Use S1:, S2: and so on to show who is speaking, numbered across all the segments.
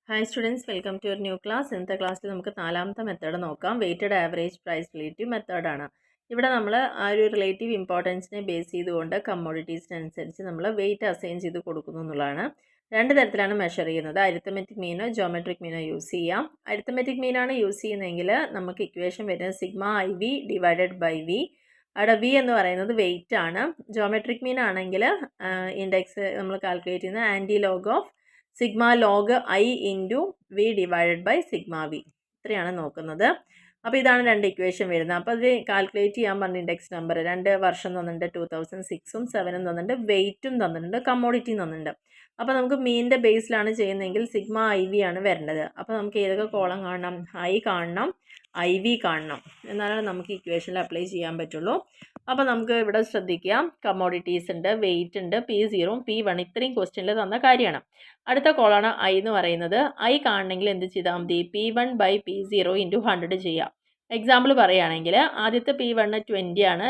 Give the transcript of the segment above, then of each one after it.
S1: Hi students, welcome to your new class. ഇന്നത്തെ ക്ലാസ്സിൽ നമുക്ക് നാലാമത്തെ മെത്തേഡ് നോക്കാം. വെയ്റ്റഡ് ആവറേജ് പ്രൈസ് റിലേറ്റീവ് മെത്തേഡാണ്. ഇവിടെ നമ്മൾ ആ ഒരു റിലേറ്റീവ് ഇമ്പോർട്ടൻസിനെ ബേസ് ചെയ്തുകൊണ്ട് കമ്മോഡിറ്റീസിനനുസരിച്ച് നമ്മൾ വെയിറ്റ് അസൈൻ ചെയ്ത് കൊടുക്കുന്നു എന്നുള്ളതാണ്. രണ്ട് തരത്തിലാണ് മെഷർ ചെയ്യുന്നത്. അരിത്തമെറ്റിക് മീനോ ജോമെട്രിക് മീനോ യൂസ് ചെയ്യാം. അരിത്തമെറ്റിക് മീനാണ് യൂസ് ചെയ്യുന്നതെങ്കിൽ നമുക്ക് ഇക്വേഷൻ വരുന്നത് sigma I V divided by V. അവിടെ വി എന്ന് പറയുന്നത് വെയിറ്റ് ആണ്. ജോമെട്രിക് മീൻ ആണെങ്കിൽ ഇൻഡെക്സ് നമ്മൾ കാൽക്കുലേറ്റ് ചെയ്യുന്നത് anti log of sigma log I into V divided by sigma V. ഇത്രയാണ് നോക്കുന്നത്. അപ്പോൾ ഇതാണ് രണ്ട് ഇക്വേഷൻ വരുന്നത്. അപ്പോൾ അത് കാൽക്കുലേറ്റ് ചെയ്യാൻ പറഞ്ഞ ഇൻഡെക്സ് നമ്പർ 2 വർഷം തന്നിട്ടുണ്ട്, 2006ഉം 7ഉം തന്നിട്ടുണ്ട്, വെയിറ്റും തന്നിട്ടുണ്ട്, കമ്മോഡിറ്റിയും തന്നിട്ടുണ്ട്. അപ്പോൾ നമുക്ക് മീനിൻ്റെ ബേസിലാണ് ചെയ്യുന്നതെങ്കിൽ സിഗ്മ ഐ വി ആണ് വരേണ്ടത്. അപ്പോൾ നമുക്ക് ഏതൊക്കെ കോളം കാണണം? ഐ കാണണം, ഐ വി കാണണം. എന്നാലാണ് നമുക്ക് ഇക്വേഷനിൽ അപ്ലൈ ചെയ്യാൻ പറ്റുള്ളൂ. അപ്പോൾ നമുക്ക് ഇവിടെ ശ്രദ്ധിക്കാം, കമ്മോഡിറ്റീസ് ഉണ്ട്, വെയിറ്റ് ഉണ്ട്, P0 P1 ഇത്രയും ക്വസ്റ്റ്യനിൽ തന്ന കാര്യമാണ്. അടുത്ത കോളാണ് ഐ എന്ന് പറയുന്നത്. ഐ കാണണമെങ്കിൽ എന്ത് ചെയ്താൽ മതി? P1 ബൈ P0 ഇൻറ്റു 100 ചെയ്യാം. എക്സാമ്പിൾ പറയുകയാണെങ്കിൽ ആദ്യത്തെ P1 20 ആണ്,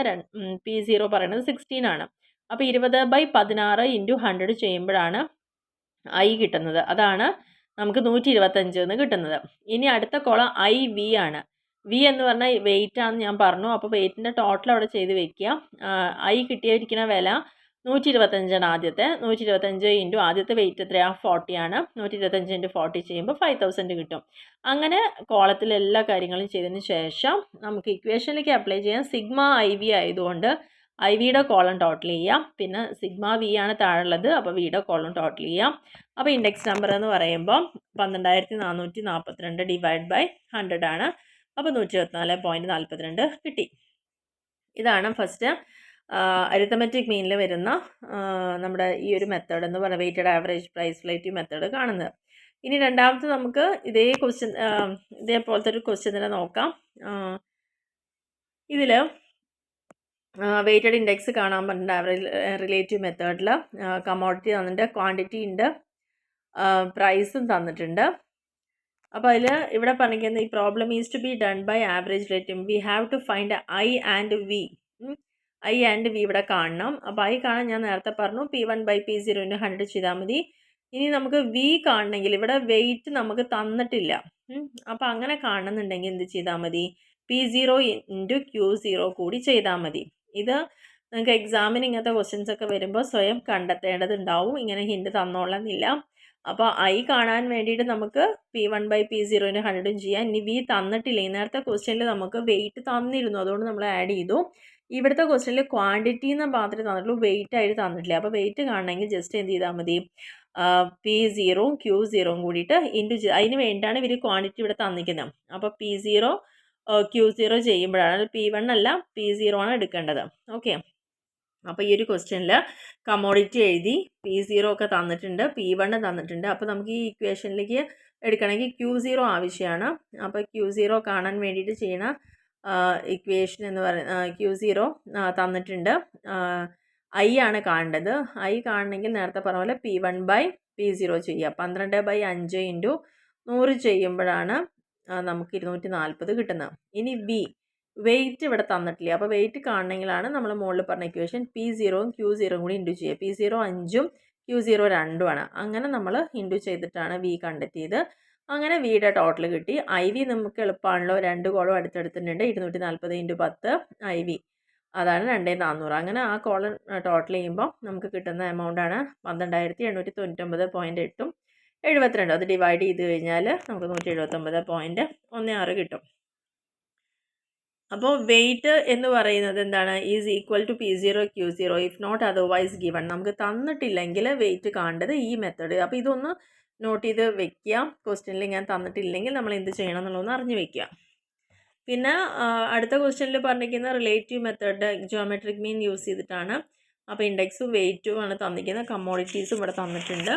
S1: P0 പറയുന്നത് 16 ആണ്. അപ്പോൾ 20 ബൈ 16 ഇൻറ്റു 100 ചെയ്യുമ്പോഴാണ് ഐ കിട്ടുന്നത്. അതാണ് നമുക്ക് 125 എന്ന് കിട്ടുന്നത്. ഇനി അടുത്ത കോളം ഐ വി ആണ്. വി എന്ന് പറഞ്ഞാൽ വെയിറ്റ് ആണെന്ന് ഞാൻ പറഞ്ഞു. അപ്പോൾ വെയിറ്റിൻ്റെ ടോട്ടൽ അവിടെ ചെയ്ത് വെക്കുക. ഐ കിട്ടിയിരിക്കുന്ന വില 125 ആദ്യത്തെ. 125 ഇൻറ്റു ആദ്യത്തെ വെയിറ്റ് എത്രയാണ്? 40 ആണ്. 125 ഇൻറ്റു 40 ചെയ്യുമ്പോൾ 5000 കിട്ടും. അങ്ങനെ കോളത്തിൽ എല്ലാ കാര്യങ്ങളും ചെയ്തതിന് ശേഷം നമുക്ക് ഇക്വേഷനിലേക്ക് അപ്ലൈ ചെയ്യാൻ സിഗ്മ ഐ വി ആയതുകൊണ്ട് ഐ വിയുടെ കോളം ടോട്ടൽ ചെയ്യാം. പിന്നെ സിഗ്മ വി ആണ് താഴെയുള്ളത്, അപ്പോൾ വിയുടെ കോളം ടോട്ടൽ ചെയ്യാം. അപ്പോൾ ഇൻഡെക്സ് നമ്പർ എന്ന് പറയുമ്പോൾ 12442 ഡിവൈഡ് ബൈ 100 ആണ്. അപ്പോൾ 124.42 കിട്ടി. ഇതാണ് ഫസ്റ്റ് അരിത്തമെറ്റിക് മീനിൽ വരുന്ന നമ്മുടെ ഈ ഒരു മെത്തേഡ് എന്ന് പറയുന്നത് weighted average price relative method കാണുന്നത്. ഇനി രണ്ടാമത്തെ നമുക്ക് ഇതേപോലത്തെ ഒരു ക്വസ്റ്റ്യൻ തന്നെ നോക്കാം. ഇതിൽ വെയ്റ്റഡ് ഇൻഡെക്സ് കാണാൻ പറഞ്ഞിട്ടുണ്ട് ആവറേജ് റിലേറ്റീവ് മെത്തേഡിൽ. കമ്മോഡിറ്റി തന്നിട്ടുണ്ട്, ക്വാണ്ടിറ്റി ഉണ്ട്, പ്രൈസും തന്നിട്ടുണ്ട്. അപ്പോൾ അതിൽ ഇവിടെ പറഞ്ഞിരിക്കുന്നത് ഈ problem is to be done by average relative. We have to find I and V. I and V ഇവിടെ കാണണം. അപ്പോൾ ഐ കാണാൻ ഞാൻ നേരത്തെ പറഞ്ഞു P1 ബൈ P0 ഇൻറ്റു 100 ചെയ്താൽ മതി. ഇനി നമുക്ക് വി കാണണമെങ്കിൽ ഇവിടെ വെയിറ്റ് നമുക്ക് തന്നിട്ടില്ല. അപ്പോൾ അങ്ങനെ കാണണമെന്നുണ്ടെങ്കിൽ എന്ത് ചെയ്താൽ മതി? P0 ഇൻറ്റു Q0 കൂടി ചെയ്താൽ മതി. ഇത് നിങ്ങൾക്ക് എക്സാമിന് ഇങ്ങനത്തെ ക്വസ്റ്റ്യൻസ് ഒക്കെ വരുമ്പോൾ സ്വയം കണ്ടെത്തേണ്ടതുണ്ടാവും. ഇങ്ങനെ ഹിൻഡ് തന്നോളന്നില്ല. അപ്പോൾ ഐ കാണാൻ വേണ്ടിയിട്ട് നമുക്ക് P1 ബൈ P0 100 ചെയ്യാം. ഇനി വി തന്നിട്ടില്ല. നേരത്തെ ക്വസ്റ്റ്യനിൽ നമുക്ക് വെയിറ്റ് തന്നിരുന്നു, അതുകൊണ്ട് നമ്മൾ ആഡ് ചെയ്തു. ഇവിടുത്തെ ക്വസ്റ്റ്യനിൽ ക്വാണ്ടിറ്റി എന്ന് മാത്രമേ തന്നിട്ടുള്ളൂ, വെയിറ്റ് ആയിട്ട് തന്നിട്ടില്ല. അപ്പോൾ വെയിറ്റ് കാണണമെങ്കിൽ ജസ്റ്റ് എന്ത് ചെയ്താൽ മതി? P0 Q0 കൂടിയിട്ട് ഇൻറ്റു അതിന് വേണ്ടിയിട്ടാണ് ഇവർ ക്വാണ്ടിറ്റി ഇവിടെ തന്നിരിക്കുന്നത്. അപ്പോൾ P0 Q0 ചെയ്യുമ്പോഴാണ് P1 അല്ല P0 ആണ് എടുക്കേണ്ടത്. ഓക്കെ, അപ്പോൾ ഈ ഒരു ക്വസ്റ്റ്യനിൽ കമ്മോഡിറ്റി എഴുതി, P0 ഒക്കെ തന്നിട്ടുണ്ട്, P1 തന്നിട്ടുണ്ട്. അപ്പോൾ നമുക്ക് ഈ ഇക്വേഷനിലേക്ക് എടുക്കണമെങ്കിൽ Q0 ആവശ്യമാണ്. അപ്പോൾ Q0 കാണാൻ വേണ്ടിയിട്ട് ചെയ്യുന്ന ഇക്വേഷൻ എന്ന് പറയുന്നത് Q0 തന്നിട്ടുണ്ട്. ഐ ആണ് കാണേണ്ടത്. ഐ കാണണമെങ്കിൽ നേരത്തെ പറഞ്ഞ പോലെ P1 ബൈ P0 ചെയ്യുക. 12 ബൈ 5 ഇൻറ്റു 100 ചെയ്യുമ്പോഴാണ് നമുക്ക് 240 കിട്ടുന്നത്. ഇനി വി വെയിറ്റ് ഇവിടെ തന്നിട്ടില്ല. അപ്പോൾ വെയിറ്റ് കാണണമെങ്കിലാണ് നമ്മൾ മുകളിൽ പറഞ്ഞ ഇക്വേഷൻ P0 Q0 കൂടി ഇൻറ്റു ചെയ്യുക. P0 5ഉം Q0 2ഉം ആണ്. അങ്ങനെ നമ്മൾ ഇൻറ്റു ചെയ്തിട്ടാണ് വി കണ്ടെത്തിയത്. അങ്ങനെ വിയുടെ ടോട്ടൽ കിട്ടി. ഐ വി നമുക്ക് എളുപ്പമാണല്ലോ, 2 കോളം അടുത്തടുത്തിട്ടുണ്ട്. 240 ഇൻറ്റു 10 ഐ വി, അതാണ് 2400. അങ്ങനെ ആ കോളം ടോട്ടൽ ചെയ്യുമ്പോൾ നമുക്ക് കിട്ടുന്ന എമൗണ്ടാണ് 12899.8ഉം 72. അത് ഡിവൈഡ് ചെയ്ത് കഴിഞ്ഞാൽ നമുക്ക് 179.16 കിട്ടും. അപ്പോൾ വെയിറ്റ് എന്ന് പറയുന്നത് എന്താണ്? Is equal to P0 Q0 if not otherwise given. നമുക്ക് തന്നിട്ടില്ലെങ്കിൽ വെയിറ്റ് കാണേണ്ടത് ഈ മെത്തേഡ്. അപ്പോൾ ഇതൊന്ന് നോട്ട് ചെയ്ത് വെക്കുക. ക്വസ്റ്റ്യനിൽ ഞാൻ തന്നിട്ടില്ലെങ്കിൽ നമ്മൾ എന്ത് ചെയ്യണം എന്നുള്ളതൊന്ന് അറിഞ്ഞു വെക്കുക. പിന്നെ അടുത്ത ക്വസ്റ്റ്യനിൽ പറഞ്ഞിരിക്കുന്ന relative method geometric mean use ചെയ്തിട്ടാണ്. അപ്പോൾ ഇൻഡെക്സും വെയിറ്റും ആണ് തന്നിരിക്കുന്നത്, കമ്മോഡിറ്റീസും ഇവിടെ തന്നിട്ടുണ്ട്.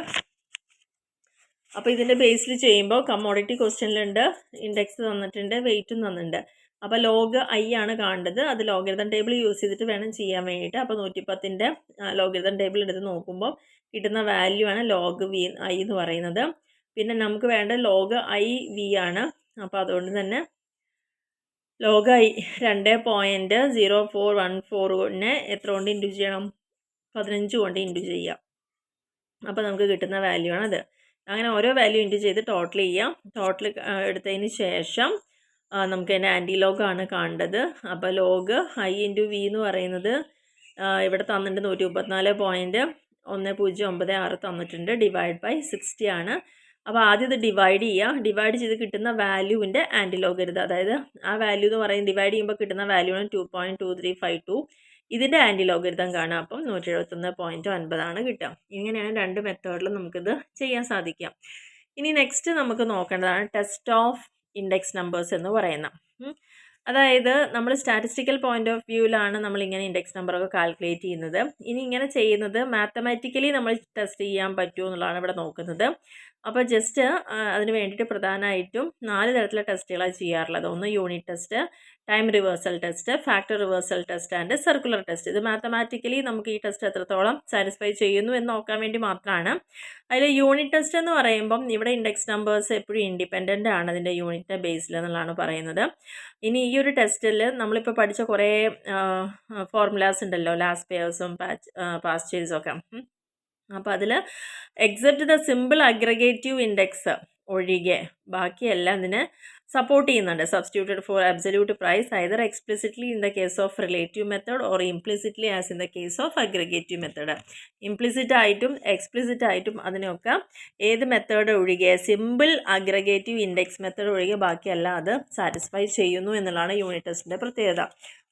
S1: അപ്പോൾ ഇതിൻ്റെ ബേസിൽ ചെയ്യുമ്പോൾ കമ്മോഡിറ്റി ക്വസ്റ്റ്യനിലുണ്ട്, ഇൻഡെക്സ് തന്നിട്ടുണ്ട്, വെയിറ്റും തന്നിട്ടുണ്ട്. അപ്പോൾ ലോഗ് ഐ ആണ് കാണേണ്ടത്. അത് ലോഗരിതം ടേബിൾ യൂസ് ചെയ്തിട്ട് വേണം ചെയ്യാൻ വേണ്ടിയിട്ട്. അപ്പോൾ 110ൻ്റെ ലോഗരിതം ടേബിൾ എടുത്ത് നോക്കുമ്പോൾ കിട്ടുന്ന വാല്യൂ ആണ് ലോഗ് വി ഐ എന്ന് പറയുന്നത്. പിന്നെ നമുക്ക് വേണ്ട ലോഗ് ഐ വി ആണ്. അപ്പോൾ അതുകൊണ്ട് തന്നെ ലോഗ് ഐ 2.0414 എത്ര കൊണ്ട് ഇൻറ്റു ചെയ്യണം? 15 കൊണ്ട് ഇൻറ്റു ചെയ്യാം. അപ്പോൾ നമുക്ക് കിട്ടുന്ന വാല്യൂ ആണത്. അങ്ങനെ ഓരോ വാല്യൂ ഇൻറ്റു ചെയ്ത് ടോട്ടൽ ചെയ്യാം. ടോട്ടൽ എടുത്തതിന് ശേഷം നമുക്ക് അതിൻ്റെ ആൻറ്റി ലോഗാണ് കാണേണ്ടത്. അപ്പോൾ ലോഗ് ഐ ഇൻറ്റു വി എന്ന് പറയുന്നത് ഇവിടെ തന്നിട്ടുണ്ട് 134.1096 തന്നിട്ടുണ്ട്. ഡിവൈഡ് ബൈ 60 ആണ്. അപ്പോൾ ആദ്യം ഇത് ഡിവൈഡ് ചെയ്യുക. ഡിവൈഡ് ചെയ്ത് കിട്ടുന്ന വാല്യൂവിൻ്റെ ആൻറ്റി ലോഗ് എഴുതുക. അതായത് ആ വാല്യൂ എന്ന് പറയുന്നത് ഡിവൈഡ് ചെയ്യുമ്പോൾ കിട്ടുന്ന വാല്യൂണ് 2.2352. ഇതിൻ്റെ ആൻറ്റി ലോഗരിതം കാണാം. അപ്പം 171.9 കിട്ടുക. ഇങ്ങനെയാണ് രണ്ട് മെത്തേഡിലും നമുക്കിത് ചെയ്യാൻ സാധിക്കുക. ഇനി നെക്സ്റ്റ് നമുക്ക് നോക്കേണ്ടതാണ് ടെസ്റ്റ് ഓഫ് ഇൻഡെക്സ് നമ്പേഴ്സ് എന്ന് പറയുന്ന. അതായത് നമ്മൾ സ്റ്റാറ്റിസ്റ്റിക്കൽ പോയിന്റ് ഓഫ് വ്യൂവിലാണ് നമ്മളിങ്ങനെ ഇൻഡെക്സ് നമ്പറൊക്കെ കാൽക്കുലേറ്റ് ചെയ്യുന്നത്. ഇനി ഇങ്ങനെ ചെയ്യുന്നത് മാത്തമാറ്റിക്കലി നമ്മൾ ടെസ്റ്റ് ചെയ്യാൻ പറ്റുമോ എന്നുള്ളതാണ് ഇവിടെ നോക്കുന്നത്. അപ്പോൾ ജസ്റ്റ് അതിന് വേണ്ടിയിട്ട് പ്രധാനമായിട്ടും 4 തരത്തിലുള്ള ടെസ്റ്റുകളാണ് ചെയ്യാറുള്ളത്. ഒന്ന് unit test, time reversal test, factor reversal test and circular test. ഇത് മാത്തമാറ്റിക്കലി നമുക്ക് ഈ ടെസ്റ്റ് എത്രത്തോളം സാറ്റിസ്ഫൈ ചെയ്യുന്നു എന്ന് നോക്കാൻ വേണ്ടി മാത്രമാണ്. അതിൽ യൂണിറ്റ് ടെസ്റ്റ് എന്ന് പറയുമ്പം ഇവിടെ ഇൻഡെക്സ് നമ്പേഴ്സ് എപ്പോഴും ഇൻഡിപെൻഡൻ്റ് ആണ് അതിൻ്റെ യൂണിറ്റിൻ്റെ ബേസിൽ എന്നുള്ളതാണ് പറയുന്നത്. ഇനി ഈ ഒരു ടെസ്റ്റിൽ നമ്മളിപ്പോൾ പഠിച്ച കുറേ ഫോർമുലാസ് ഉണ്ടല്ലോ, ലാസ്റ്റ് പെയേഴ്സും പാസ്റ്റ് ചെയിൻസും ഒക്കെ. അപ്പോൾ അതിൽ except the simple aggregative index ഒഴികെ ബാക്കിയെല്ലാം ഇതിനെ സപ്പോർട്ട് ചെയ്യുന്നുണ്ട്. Substituted for absolute price either explicitly in the case of relative method or implicitly as in the case of aggregative method. Implicit ആയിട്ടും explicit ആയിട്ടും അതിനൊക്കെ ഏത് മെത്തേഡ് ഒഴികെ, സിമ്പിൾ അഗ്രഗേറ്റീവ് ഇൻഡെക്സ് മെത്തേഡ് ഒഴികെ ബാക്കിയെല്ലാം അത് സാറ്റിസ്ഫൈ ചെയ്യുന്നു എന്നുള്ളതാണ് യൂണിറ്റ് ടെസ്റ്റിൻ്റെ പ്രത്യേകത.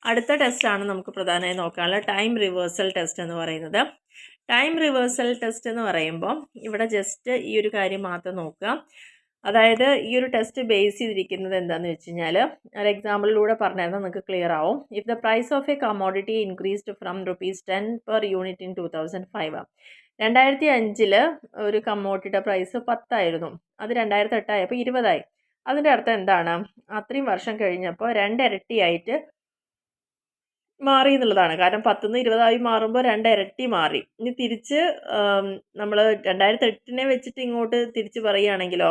S1: അടുത്ത ടെസ്റ്റാണ് നമുക്ക് പ്രധാനമായി നോക്കാനുള്ള ടൈം റിവേഴ്സൽ ടെസ്റ്റ് എന്ന് പറയുന്നത്. ടൈം റിവേഴ്സൽ ടെസ്റ്റ് എന്ന് പറയുമ്പോൾ ഇവിടെ ജസ്റ്റ് ഈ ഒരു കാര്യം മാത്രം നോക്കുക. അതായത് ഈ ഒരു ടെസ്റ്റ് ബേസ് ചെയ്തിരിക്കുന്നത് എന്താണെന്ന് വെച്ച് കഴിഞ്ഞാൽ ഒരു എക്സാമ്പിളിലൂടെ പറഞ്ഞാൽ നിങ്ങൾക്ക് ക്ലിയർ ആവും. If the price of a commodity increased from ₹10 per unit in 2005. 2005 ഒരു കമ്മോഡിറ്റിയുടെ പ്രൈസ് 10 ആയിരുന്നു. അത് 2008 ആയപ്പോൾ 20 ആയി. അതിൻ്റെ അർത്ഥം എന്താണ്? അത്രയും വർഷം കഴിഞ്ഞപ്പോൾ 2 ഇരട്ടിയായിട്ട് മാറി എന്നുള്ളതാണ്. കാരണം 10 നിന്ന് 20 മാറുമ്പോൾ 2 ഇരട്ടി മാറി. ഇനി തിരിച്ച് നമ്മൾ 2008 വെച്ചിട്ട് ഇങ്ങോട്ട് തിരിച്ച് പറയുകയാണെങ്കിലോ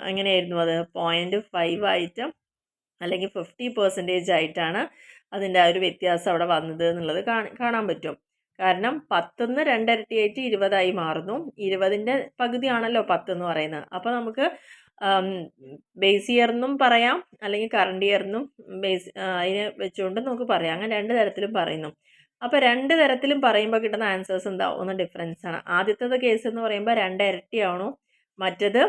S1: എങ്ങനെയായിരുന്നു? അത് 0.5 ആയിട്ട് അല്ലെങ്കിൽ 50% ആയിട്ടാണ് അതിൻ്റെ ആ ഒരു വ്യത്യാസം അവിടെ വന്നത് എന്നുള്ളത് കാണാൻ പറ്റും. കാരണം 10 നിന്ന് 2 ഇരട്ടിയായിട്ട് 20 മാറുന്നു. 20ൻ്റെ പകുതിയാണല്ലോ 10 എന്ന് പറയുന്നത്. അപ്പോൾ നമുക്ക് ബേസ് ഇയർ എന്നും പറയാം, അല്ലെങ്കിൽ കറണ്ട് ഇയർ എന്നും അതിനെ വെച്ചുകൊണ്ട് നമുക്ക് പറയാം. അങ്ങനെ 2 തരത്തിലും പറയുന്നു. അപ്പോൾ 2 തരത്തിലും പറയുമ്പോൾ കിട്ടുന്ന ആൻസേഴ്സ് എന്താ? ഒന്ന് ഡിഫറൻസ് ആണ്. ആദ്യത്തെ കേസ് എന്ന് പറയുമ്പോൾ 2 ഇരട്ടിയാവണു, മറ്റത്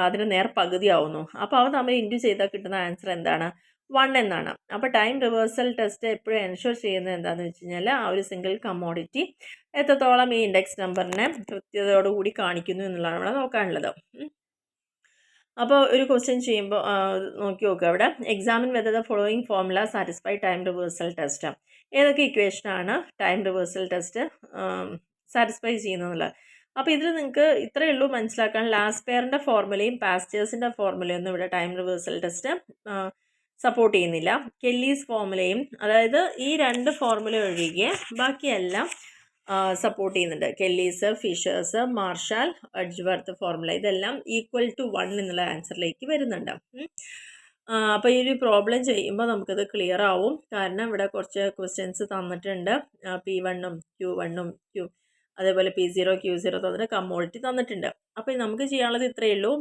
S1: അതിന് നേർ പകുതി ആവുന്നു. അപ്പോൾ അവ തമ്മിൽ ഇൻറ്റു ചെയ്താൽ കിട്ടുന്ന ആൻസർ എന്താണ്? 1 എന്നാണ്. അപ്പോൾ ടൈം റിവേഴ്സൽ ടെസ്റ്റ് എപ്പോഴും എൻഷുർ ചെയ്യുന്നത് എന്താണെന്ന് വെച്ച് കഴിഞ്ഞാൽ ആ ഒരു സിംഗിൾ കമ്മോഡിറ്റി എത്രത്തോളം ഈ ഇൻഡെക്സ് നമ്പറിനെ കൃത്യതയോടുകൂടി കാണിക്കുന്നു എന്നുള്ളതാണ് ഇവിടെ നോക്കാനുള്ളത്. അപ്പോൾ ഒരു ക്വസ്റ്റ്യൻ ചെയ്യുമ്പോൾ നോക്കി നോക്കുക. അവിടെ examine whether the following formula satisfy time reversal test. ഏതൊക്കെ ഇക്വേഷനാണ് ടൈം റിവേഴ്സൽ ടെസ്റ്റ് സാറ്റിസ്ഫൈ ചെയ്യുന്നതെന്നുള്ളത്. അപ്പോൾ ഇതിൽ നിങ്ങൾക്ക് ഇത്രയേ ഉള്ളൂ മനസ്സിലാക്കാൻ. ലാസ്റ്റ് പെയറിൻ്റെ ഫോർമുലയും പാസ്റ്റേഴ്സിൻ്റെ ഫോർമുലയും ഒന്നും ഇവിടെ ടൈം റിവേഴ്സൽ ടെസ്റ്റ് സപ്പോർട്ട് ചെയ്യുന്നില്ല. കെല്ലീസ് ഫോർമുലയും, അതായത് ഈ 2 ഫോർമുല ഒഴികെ ബാക്കിയെല്ലാം സപ്പോർട്ട് ചെയ്യുന്നുണ്ട്. കെല്ലീസ്, ഫിഷേഴ്സ്, മാർഷാൽ, എഡ്ജ്വർത്ത് ഫോർമുല ഇതെല്ലാം ഈക്വൽ ടു 1 എന്നുള്ള ആൻസറിലേക്ക് വരുന്നുണ്ട്. അപ്പോൾ ഈ ഒരു പ്രോബ്ലം ചെയ്യുമ്പോൾ നമുക്കത് ക്ലിയർ ആവും. കാരണം ഇവിടെ കുറച്ച് ക്വസ്റ്റ്യൻസ് തന്നിട്ടുണ്ട്. P1ഉം Q1ഉം അതേപോലെ P0 Q0 തന്നിട്ട് കമ്മോഡിറ്റി തന്നിട്ടുണ്ട്. അപ്പോൾ നമുക്ക് ചെയ്യാനുള്ളത് ഇത്രയേ ഉള്ളൂ.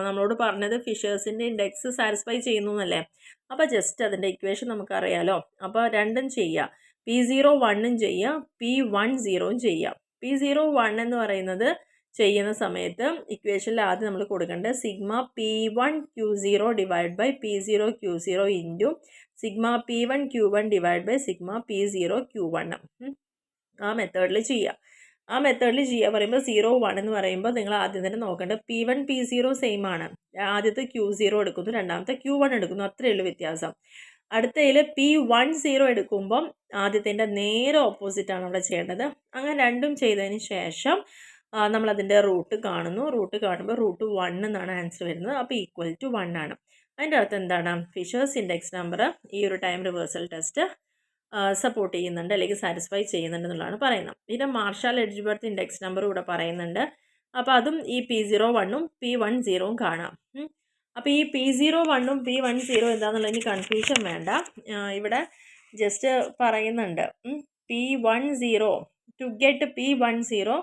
S1: നമ്മളോട് പറഞ്ഞത് ഫിഷേഴ്സിൻ്റെ ഇൻഡെക്സ് സാറ്റിസ്ഫൈ ചെയ്യുന്നു എന്നല്ലേ. അപ്പോൾ ജസ്റ്റ് അതിൻ്റെ ഇക്വേഷൻ നമുക്കറിയാലോ. അപ്പോൾ രണ്ടും ചെയ്യുക. P01 ചെയ്യുക, P10 ചെയ്യുക. P01 എന്ന് പറയുന്നത് ചെയ്യുന്ന സമയത്ത് ഇക്വേഷനിൽ ആദ്യം നമ്മൾ കൊടുക്കേണ്ടത് sigma P1 Q0 divide by P0 Q0 into sigma P1 Q1 divide by sigma P0 Q1. ആ മെത്തേഡിൽ ചെയ്യുക. ആ മെത്തേഡിൽ ചെയ്യുക പറയുമ്പോൾ 01 എന്ന് പറയുമ്പോൾ നിങ്ങൾ ആദ്യം തന്നെ നോക്കേണ്ടത് P1 P0 സെയിം ആണ്. ആദ്യത്തെ Q0 എടുക്കുന്നു, രണ്ടാമത്തെ Q1 എടുക്കുന്നു, അത്രയേ ഉള്ളൂ വ്യത്യാസം. അടുത്തതിൽ P10 എടുക്കുമ്പം ആദ്യത്തിൻ്റെ നേരെ ഓപ്പോസിറ്റാണ് അവിടെ ചെയ്യേണ്ടത്. അങ്ങനെ രണ്ടും ചെയ്തതിന് ശേഷം നമ്മളതിൻ്റെ റൂട്ട് കാണുന്നു. റൂട്ട് കാണുമ്പോൾ √1 എന്നാണ് ആൻസർ വരുന്നത്. അപ്പോൾ ഈക്വൽ ടു 1 ആണ്. അതിൻ്റെ അർത്ഥം എന്താണ്? ഫിഷേഴ്സ് ഇൻഡെക്സ് നമ്പർ ഈ ഒരു ടൈം റിവേഴ്സൽ ടെസ്റ്റ് സപ്പോർട്ട് ചെയ്യുന്നുണ്ട്, അല്ലെങ്കിൽ സാറ്റിസ്ഫൈ ചെയ്യുന്നുണ്ട് എന്നുള്ളതാണ് പറയുന്നത്. പിന്നെ മാർഷാൽ എഡ്ജ്വർത്ത് ഇൻഡെക്സ് നമ്പർ ഇവിടെ പറയുന്നുണ്ട്. അപ്പോൾ അതും ഈ P01ഉം P10ഉം കാണാം. അപ്പോൾ ഈ P01ഉം P10 എന്താണെന്നുള്ളതിന് കൺഫ്യൂഷൻ വേണ്ട. ഇവിടെ ജസ്റ്റ് പറയുന്നുണ്ട് P10 ടു ഗെറ്റ് P10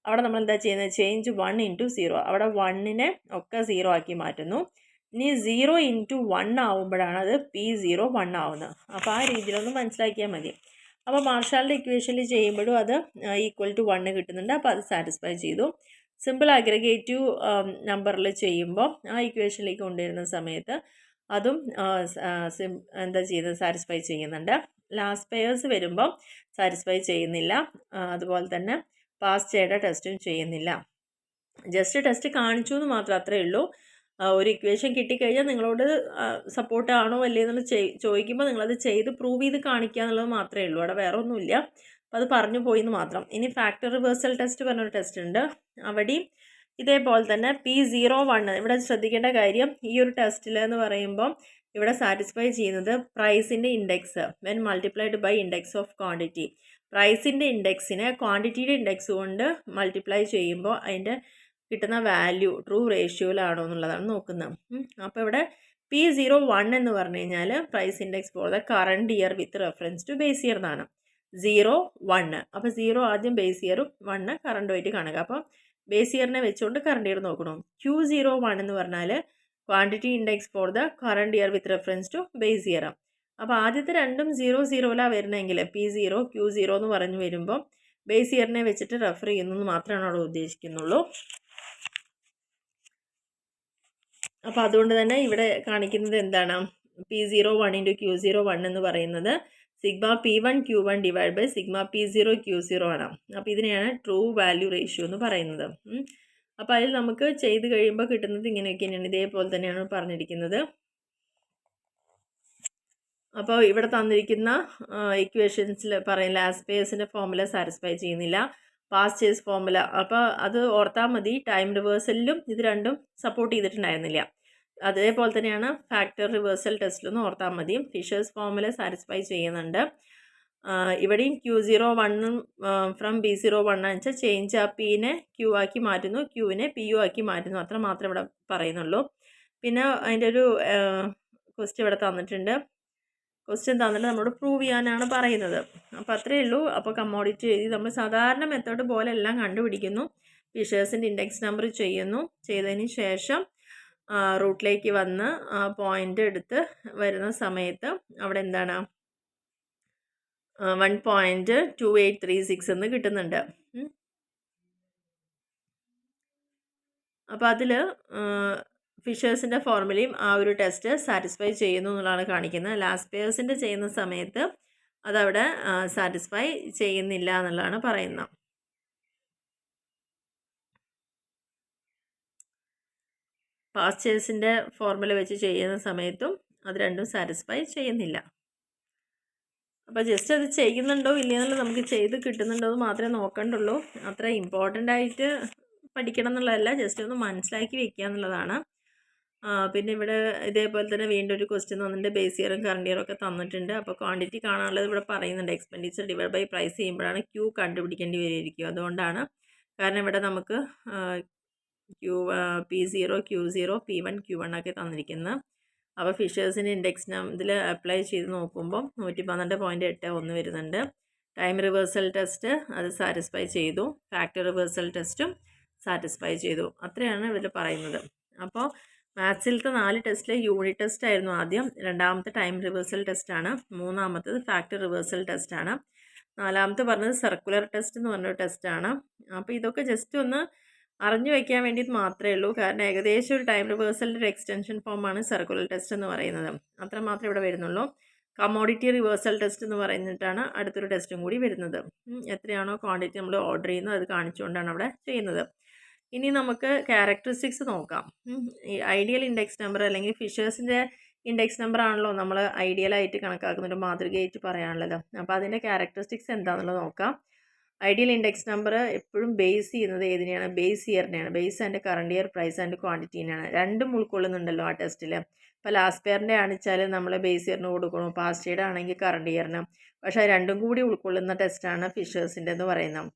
S1: അവിടെ നമ്മൾ എന്താ ചെയ്യുന്നത്, ചേഞ്ച് 1 ഇൻറ്റു 0, അവിടെ 1നെ ഒക്കെ 0 ആക്കി മാറ്റുന്നു. ഇനി 0 ഇൻറ്റു 1 ആവുമ്പോഴാണ് അത് P0 1 ആവുന്നത്. അപ്പോൾ ആ രീതിയിലൊന്ന് മനസ്സിലാക്കിയാൽ മതി. അപ്പോൾ മാർഷാലിൻ്റെ ഇക്വേഷനിൽ ചെയ്യുമ്പോഴും അത് ഈക്വൽ ടു 1 കിട്ടുന്നുണ്ട്. അപ്പോൾ അത് സാറ്റിസ്ഫൈ ചെയ്തു. സിമ്പിൾ അഗ്രഗേറ്റീവ് നമ്പറിൽ ചെയ്യുമ്പോൾ ആ ഇക്വേഷനിലേക്ക് കൊണ്ടുവരുന്ന സമയത്ത് അതും എന്താ ചെയ്യുന്നത്, സാറ്റിസ്ഫൈ ചെയ്യുന്നുണ്ട്. ലാസ്റ്റ് പെയേഴ്സ് വരുമ്പോൾ സാറ്റിസ്ഫൈ ചെയ്യുന്നില്ല. അതുപോലെ തന്നെ പാസ് ചെയ്ത ടെസ്റ്റും ചെയ്യുന്നില്ല. ജസ്റ്റ് ടെസ്റ്റ് കാണിച്ചു എന്ന് മാത്രം, അത്രയേ ഉള്ളൂ. ഒരു ഇക്വേഷൻ കിട്ടിക്കഴിഞ്ഞാൽ നിങ്ങളോട് സപ്പോർട്ട് ആണോ അല്ലേ എന്നുള്ളത് ചോദിക്കുമ്പോൾ നിങ്ങളത് ചെയ്ത് പ്രൂവ് ചെയ്ത് കാണിക്കുക എന്നുള്ളത് മാത്രമേ ഉള്ളൂ. അവിടെ വേറെ ഒന്നുമില്ല. അപ്പോൾ അത് പറഞ്ഞു പോയി എന്ന് മാത്രം. ഇനി ഫാക്ടർ റിവേഴ്സൽ ടെസ്റ്റ് പറഞ്ഞൊരു ടെസ്റ്റ് ഉണ്ട്. അവിടെയും ഇതേപോലെ തന്നെ P01. ഇവിടെ ശ്രദ്ധിക്കേണ്ട കാര്യം, ഈ ഒരു ടെസ്റ്റിൽ എന്ന് പറയുമ്പോൾ ഇവിടെ സാറ്റിസ്ഫൈ ചെയ്യുന്നത് പ്രൈസിൻ്റെ index when multiplied by index of quantity. പ്രൈസിൻ്റെ ഇൻഡെക്സിനെ ക്വാണ്ടിറ്റിയുടെ ഇൻഡെക്സ് കൊണ്ട് മൾട്ടിപ്ലൈ ചെയ്യുമ്പോൾ അതിൻ്റെ കിട്ടുന്ന വാല്യൂ ട്രൂ റേഷ്യോയിലാണോ എന്നുള്ളതാണ് നോക്കുന്നത്. അപ്പോൾ ഇവിടെ P01 എന്ന് പറഞ്ഞു കഴിഞ്ഞാൽ price index for the current year with reference to base year എന്നാണ്. 0, 1. അപ്പോൾ 0 ആദ്യം ബേസ് ഇയറും 1 കറണ്ടുമായിട്ട് കാണുക. അപ്പോൾ ബേസ് ഇയറിനെ വെച്ചുകൊണ്ട് കറണ്ട് ഇയർ നോക്കണം. Q01 എന്ന് പറഞ്ഞാൽ quantity index for the current year with reference to base year. അപ്പോൾ ആദ്യത്തെ രണ്ടും 0 വരുന്നെങ്കിൽ P0 Q0 എന്ന് പറഞ്ഞു വരുമ്പോൾ ബേസ് ഇയറിനെ വെച്ചിട്ട് റെഫർ ചെയ്യുന്നു മാത്രമാണ് അവിടെ ഉദ്ദേശിക്കുന്നുള്ളൂ. അപ്പോൾ അതുകൊണ്ട് തന്നെ ഇവിടെ കാണിക്കുന്നത് എന്താണ്, P01 ഇൻറ്റു Q01 എന്ന് പറയുന്നത് sigma P1 Q1 divide by sigma P0 Q0 ആണ്. അപ്പോൾ ഇതിനെയാണ് ട്രൂ വാല്യൂ റേഷ്യോ എന്ന് പറയുന്നത്. അപ്പോൾ അതിൽ നമുക്ക് ചെയ്ത് കഴിയുമ്പോൾ കിട്ടുന്നത് ഇങ്ങനെയൊക്കെ തന്നെയാണ്. ഇതേപോലെ തന്നെയാണ് പറഞ്ഞിരിക്കുന്നത്. അപ്പോൾ ഇവിടെ തന്നിരിക്കുന്ന ഇക്വേഷൻസിൽ പറയും ലാസ്റ്റ് പേഴ്സിൻ്റെ ഫോർമുല സാറ്റിസ്ഫൈ ചെയ്യുന്നില്ല, പാസ്റ്റ് ചേസ് ഫോർമുല. അപ്പോൾ അത് ഓർത്താൽ മതി. ടൈം റിവേഴ്സലിലും ഇത് രണ്ടും സപ്പോർട്ട് ചെയ്തിട്ടുണ്ടായിരുന്നില്ല. അതേപോലെ തന്നെയാണ് ഫാക്ടർ റിവേഴ്സൽ ടെസ്റ്റിലൊന്നും ഓർത്താൽ മതി. ഫിഷേഴ്സ് ഫോർമുല സാറ്റിസ്ഫൈ ചെയ്യുന്നുണ്ട്. ഇവിടെയും Q01 ഫ്രം B01 വെച്ചാൽ ചേഞ്ച് ആ Pനെ Q ആക്കി മാറ്റുന്നു, Qനെ PU ആക്കി മാറ്റുന്നു. അത്ര മാത്രമേ ഇവിടെ പറയുന്നുള്ളൂ. പിന്നെ അതിൻ്റെ ഒരു ക്വസ്റ്റ്യൻ ഇവിടെ തന്നിട്ടുണ്ട്. ക്വസ്റ്റ്യൻ തന്നിട്ട് നമ്മളോട് പ്രൂവ് ചെയ്യാനാണ് പറയുന്നത്. അപ്പോൾ അത്രയേ ഉള്ളൂ. അപ്പോൾ കമ്മോഡിറ്റി എഴുതി നമ്മൾ സാധാരണ മെത്തേഡ് പോലെ എല്ലാം കണ്ടുപിടിക്കുന്നു. ഫിഷേഴ്സിൻ്റെ ഇൻഡെക്സ് നമ്പർ ചെയ്യുന്നു. ചെയ്തതിന് ശേഷം റൂട്ടിലേക്ക് വന്ന് പോയിൻ്റ് എടുത്ത് വരുന്ന സമയത്ത് അവിടെ എന്താണ് 1.2836 എന്ന് കിട്ടുന്നുണ്ട്. അപ്പോൾ അതിൽ ഫിഷേഴ്സിൻ്റെ ഫോർമുലയും ആ ഒരു ടെസ്റ്റ് സാറ്റിസ്ഫൈ ചെയ്യുന്നു എന്നുള്ളതാണ് കാണിക്കുന്നത്. ലാസ്റ്റ് പേഴ്സിൻ്റെ ചെയ്യുന്ന സമയത്ത് അതവിടെ സാറ്റിസ്ഫൈ ചെയ്യുന്നില്ല എന്നുള്ളതാണ് പറയുന്നത്. പാസ്റ്റേഴ്സിൻ്റെ ഫോർമുല വെച്ച് ചെയ്യുന്ന സമയത്തും അത് രണ്ടും സാറ്റിസ്ഫൈ ചെയ്യുന്നില്ല. അപ്പോൾ ജസ്റ്റ് അത് ചെയ്യുന്നുണ്ടോ ഇല്ലയെന്നുള്ളത് നമുക്ക് ചെയ്ത് കിട്ടുന്നുണ്ടോ എന്ന് മാത്രമേ നോക്കണ്ടുള്ളൂ. അത്ര ഇമ്പോർട്ടൻ്റ് ആയിട്ട് പഠിക്കണം എന്നുള്ളതല്ല, ജസ്റ്റ് ഒന്ന് മനസ്സിലാക്കി വെക്കുക എന്നുള്ളതാണ്. പിന്നെ ഇവിടെ ഇതേപോലെ തന്നെ വീണ്ടും ഒരു ക്വസ്റ്റ്യൻ തന്നിട്ടുണ്ട്. ബേസ് ഇയറും കറണ്ട് ഇയറും ഒക്കെ തന്നിട്ടുണ്ട്. അപ്പോൾ ക്വാണ്ടിറ്റി കാണാനുള്ളത് ഇവിടെ പറയുന്നുണ്ട്. എക്സ്പെൻഡിച്ചർ ഡിവൈഡ് ബൈ പ്രൈസ് ചെയ്യുമ്പോഴാണ് Q കണ്ടുപിടിക്കേണ്ടി വരികയായിരിക്കും. അതുകൊണ്ടാണ്. കാരണം ഇവിടെ നമുക്ക് P0 Q0 P1 Q1 ഒക്കെ തന്നിരിക്കുന്നത്. അപ്പോൾ ഫിഷേഴ്സിൻ്റെ ഇൻഡെക്സ് ഇതിൽ അപ്ലൈ ചെയ്ത് നോക്കുമ്പോൾ 112.81 വരുന്നുണ്ട്. ടൈം റിവേഴ്സൽ ടെസ്റ്റ് അത് സാറ്റിസ്ഫൈ ചെയ്തു. ഫാക്ടർ റിവേഴ്സൽ ടെസ്റ്റും സാറ്റിസ്ഫൈ ചെയ്തു. അത്രയാണ് ഇതിൽ പറയുന്നത്. അപ്പോൾ മാത്സിലത്തെ 4 ടെസ്റ്റിലെ യൂണിറ്റ് ടെസ്റ്റ് ആയിരുന്നു ആദ്യം. രണ്ടാമത്തെ ടൈം റിവേഴ്സൽ ടെസ്റ്റാണ്. മൂന്നാമത്തത് ഫാക്ടർ റിവേഴ്സൽ ടെസ്റ്റാണ്. നാലാമത്തെ പറഞ്ഞത് സർക്കുലർ ടെസ്റ്റ് എന്ന് പറഞ്ഞൊരു ടെസ്റ്റാണ്. അപ്പോൾ ഇതൊക്കെ ജസ്റ്റ് ഒന്ന് അറിഞ്ഞു വയ്ക്കാൻ വേണ്ടിയിട്ട് മാത്രമേ ഉള്ളൂ. കാരണം ഏകദേശം ഒരു ടൈം റിവേഴ്സലിൻ്റെ ഒരു എക്സ്റ്റൻഷൻ ഫോമാണ് സർക്കുലർ ടെസ്റ്റ് എന്ന് പറയുന്നത്. അത്ര മാത്രമേ ഇവിടെ വരുന്നുള്ളൂ. കമ്മോഡിറ്റി റിവേഴ്സൽ ടെസ്റ്റ് എന്ന് പറയുന്നിട്ടാണ് അടുത്തൊരു ടെസ്റ്റും കൂടി വരുന്നത്. എത്രയാണോ ക്വാണ്ടിറ്റി നമ്മൾ ഓർഡർ ചെയ്യുന്നത് അത് കാണിച്ചുകൊണ്ടാണ് അവിടെ ചെയ്യുന്നത്. ഇനി നമുക്ക് ക്യാരക്ടറിസ്റ്റിക്സ് നോക്കാം. ഈ ഐഡിയൽ ഇൻഡെക്സ് നമ്പർ അല്ലെങ്കിൽ ഫിഷേഴ്സിൻ്റെ ഇൻഡെക്സ് നമ്പർ ആണല്ലോ നമ്മൾ ഐഡിയലായിട്ട് കണക്കാക്കുന്നൊരു മാതൃകയായിട്ട് പറയാനുള്ളത്. അപ്പോൾ അതിൻ്റെ ക്യാരക്ടറിസ്റ്റിക്സ് എന്താണെന്നുള്ളത് നോക്കാം. ഐഡിയൽ ഇൻഡെക്സ് നമ്പർ എപ്പോഴും ബേസ് ചെയ്യുന്നത് ഏതിനെയാണ്? ബേസ് ഇയറിനെയാണ്. Base and current year price and ക്വാണ്ടിറ്റീനാണ്. രണ്ടും ഉൾക്കൊള്ളുന്നുണ്ടല്ലോ ആ ടെസ്റ്റിൽ. ഇപ്പോൾ ലാസ്റ്റ് ഇയറിൻ്റെ ആണെച്ചാൽ നമ്മൾ ബേസ് ഇയറിന് കൊടുക്കണം, പാസ്റ്റ് ഇയർ ആണെങ്കിൽ കറണ്ട് ഇയറിന്. പക്ഷേ രണ്ടും കൂടി ഉൾക്കൊള്ളുന്ന ടെസ്റ്റാണ് ഫിഷേഴ്സിൻ്റെ എന്ന് പറയുന്നത്.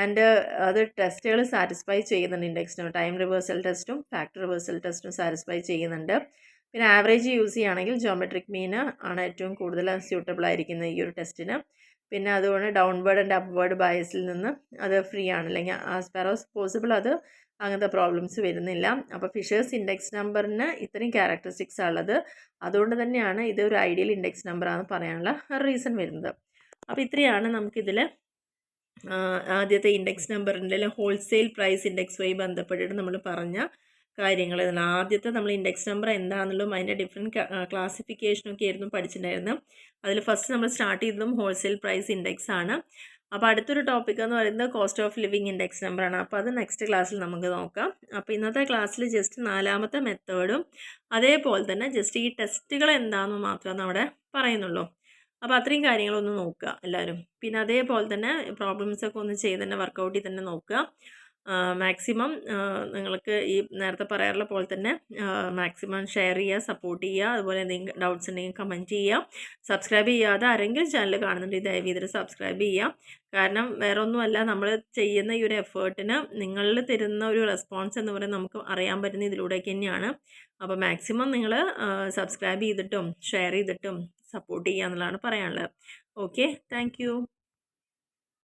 S1: ആൻഡ് അത് ടെസ്റ്റുകൾ സാറ്റിസ്ഫൈ ചെയ്യുന്നുണ്ട്. ഇൻഡെക്സ് നമ്പർ ടൈം റിവേഴ്സൽ ടെസ്റ്റും ഫാക്ടർ റിവേഴ്സൽ ടെസ്റ്റും സാറ്റിസ്ഫൈ ചെയ്യുന്നുണ്ട്. പിന്നെ ആവറേജ് യൂസ് ചെയ്യുകയാണെങ്കിൽ ജോമെട്രിക് മീൻ ആണ് ഏറ്റവും കൂടുതൽ സ്യൂട്ടബിൾ ആയിരിക്കുന്നത് ഈ ഒരു ടെസ്റ്റിന്. പിന്നെ അതുകൊണ്ട് ഡൗൺവേർഡ് ആൻഡ് അപ്വേർഡ് ബയസിൽ നിന്ന് അത് ഫ്രീ ആണ്, അല്ലെങ്കിൽ ആസ് ഫാർ ആസ് പോസിബിൾ അത് അങ്ങനത്തെ പ്രോബ്ലംസ് വരുന്നില്ല. അപ്പോൾ ഫിഷേഴ്സ് ഇൻഡെക്സ് നമ്പറിന് ഇത്രയും ക്യാരക്ടറിസ്റ്റിക്സ് ഉള്ളത്, അതുകൊണ്ട് തന്നെയാണ് ഇത് ഒരു ഐഡിയൽ ഇൻഡെക്സ് നമ്പറാണെന്ന് പറയാനുള്ള റീസൺ വരുന്നത്. അപ്പോൾ ഇത്രയാണ് നമുക്കിതിൽ ആദ്യത്തെ ഇൻഡെക്സ് നമ്പറിൻ്റെ ഹോൾസെയിൽ പ്രൈസ് ഇൻഡെക്സുമായി ബന്ധപ്പെട്ടിട്ട് നമ്മൾ പറഞ്ഞ കാര്യങ്ങൾ. ആദ്യത്തെ നമ്മൾ ഇൻഡെക്സ് നമ്പർ എന്താണെന്നുള്ളതും അതിൻ്റെ ഡിഫറെൻറ്റ് ക്ലാസിഫിക്കേഷനൊക്കെ ആയിരുന്നു പഠിച്ചിട്ടുണ്ടായിരുന്നത്. അതിൽ ഫസ്റ്റ് നമ്മൾ സ്റ്റാർട്ട് ചെയ്തതും ഹോൾസെയിൽ പ്രൈസ് ഇൻഡെക്സ് ആണ്. അപ്പോൾ അടുത്തൊരു ടോപ്പിക് എന്ന് പറയുന്നത് കോസ്റ്റ് ഓഫ് ലിവിങ് ഇൻഡെക്സ് നമ്പറാണ്. അപ്പോൾ അത് നെക്സ്റ്റ് ക്ലാസ്സിൽ നമുക്ക് നോക്കാം. അപ്പോൾ ഇന്നത്തെ ക്ലാസ്സിൽ ജസ്റ്റ് 4ാമത്തെ മെത്തേഡും അതേപോലെ തന്നെ ജസ്റ്റ് ഈ ടെസ്റ്റുകൾ എന്താണെന്ന് മാത്രമേ അവിടെ പറയുന്നുള്ളൂ. അപ്പോൾ അത്രയും കാര്യങ്ങളൊന്ന് നോക്കുക എല്ലാവരും. പിന്നെ അതേപോലെ തന്നെ പ്രോബ്ലംസൊക്കെ ഒന്ന് ചെയ്ത് തന്നെ വർക്കൗട്ടിൽ തന്നെ നോക്കുക. മാക്സിമം നിങ്ങൾക്ക് ഈ നേരത്തെ പറയാറുള്ള പോലെ തന്നെ മാക്സിമം ഷെയർ ചെയ്യുക, സപ്പോർട്ട് ചെയ്യുക. അതുപോലെ എന്തെങ്കിലും ഡൗട്ട്സ് ഉണ്ടെങ്കിൽ കമൻറ്റ് ചെയ്യുക. സബ്സ്ക്രൈബ് ചെയ്യാതെ ആരെങ്കിലും ചാനൽ കാണുന്നുണ്ടെങ്കിൽ ദയവ് ചെയ്തിട്ട് സബ്സ്ക്രൈബ് ചെയ്യുക. കാരണം വേറെ ഒന്നുമല്ല, നമ്മൾ ചെയ്യുന്ന ഈ ഒരു എഫേർട്ടിന് നിങ്ങളിൽ തരുന്ന ഒരു റെസ്പോൺസ് എന്ന് പറയുന്നത് നമുക്ക് അറിയാൻ പറ്റുന്ന ഇതിലൂടെയൊക്കെ തന്നെയാണ്. അപ്പോൾ മാക്സിമം നിങ്ങൾ സബ്സ്ക്രൈബ് ചെയ്തിട്ടും ഷെയർ ചെയ്തിട്ടും സപ്പോർട്ട് ചെയ്യുക എന്നുള്ളതാണ് പറയാനുള്ളത്. Okay, thank you.